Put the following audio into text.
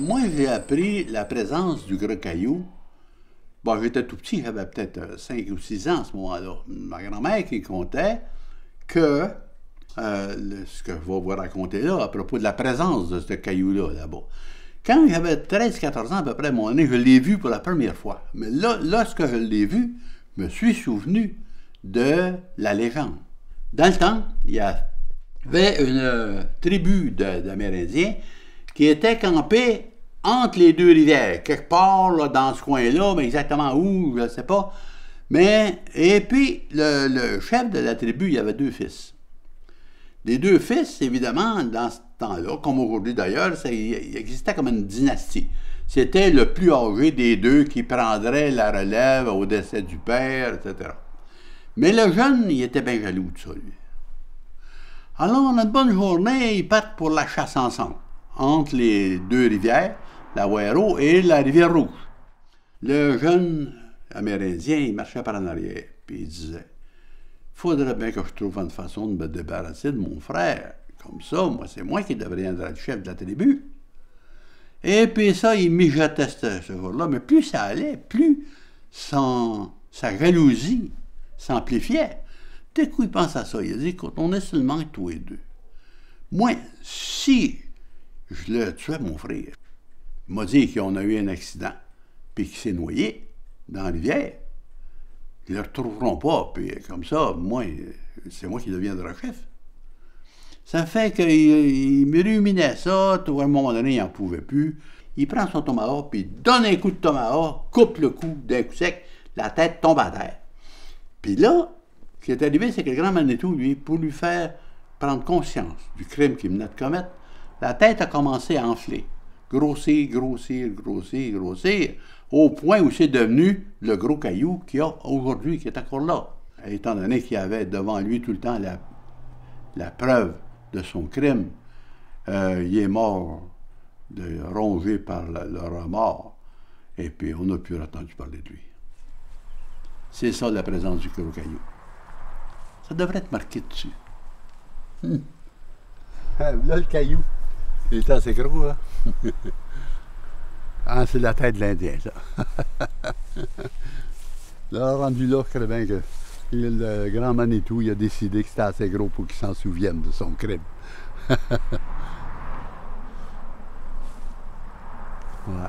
Moi, j'ai appris la présence du gros caillou. Bon, j'étais tout petit, j'avais peut-être 5 ou 6 ans à ce moment-là. Ma grand-mère qui comptait que ce que je vais vous raconter là, à propos de la présence de ce caillou-là, là-bas. Quand j'avais 13-14 ans à peu près, mon année, je l'ai vu pour la première fois. Mais là, lorsque je l'ai vu, je me suis souvenu de la légende. Dans le temps, il y avait une tribu d'Amérindiens qui était campée entre les deux rivières, quelque part là, dans ce coin-là, mais exactement où, je ne sais pas. Mais, et puis, le chef de la tribu, il y avait 2 fils. Les 2 fils, évidemment, dans ce temps-là, comme aujourd'hui d'ailleurs, il existait comme une dynastie. C'était le plus âgé des 2 qui prendrait la relève au décès du père, etc. Mais le jeune, il était bien jaloux de ça, lui. Alors, on a une bonne journée, ils partent pour la chasse ensemble, entre les 2 rivières, la Waiero et la rivière Rouge. Le jeune Amérindien, il marchait par en arrière, puis il disait « Faudrait bien que je trouve une façon de me débarrasser de mon frère. Comme ça, moi, c'est moi qui devrais être le chef de la tribu. » Et puis ça, il mijotait ce jour-là, mais plus ça allait, plus sa jalousie s'amplifiait. Dès qu'il pense à ça, il a dit, écoute, on est seulement tous les 2. Moi, si je le tuais, mon frère, il m'a dit qu'on a eu un accident, puis qu'il s'est noyé dans la rivière. Ils ne le retrouveront pas, puis comme ça, moi, c'est moi qui deviendrai chef. Ça fait qu'il me ruminait ça, à un moment donné, il n'en pouvait plus. Il prend son tomahawk, puis il donne un coup de tomahawk, coupe le cou d'un coup sec, la tête tombe à terre. Puis là, ce qui est arrivé, c'est que le grand Manitou, lui, pour lui faire prendre conscience du crime qu'il venait de commettre, la tête a commencé à enfler. Grossir, grossir, grossir, grossir, au point où c'est devenu le gros caillou qu'il y a aujourd'hui, qui est encore là. Étant donné qu'il avait devant lui tout le temps la preuve de son crime, il est mort, rongé par le remords, et puis on n'a plus entendu parler de lui. C'est ça la présence du gros caillou. Ça devrait être marqué dessus. Là, le caillou. Il est assez gros, hein? Ah, c'est la tête de l'Indien, ça. Là, rendu là, je crois bien que le grand Manitou, il a décidé que c'était assez gros pour qu'il s'en souvienne de son crime. Ouais.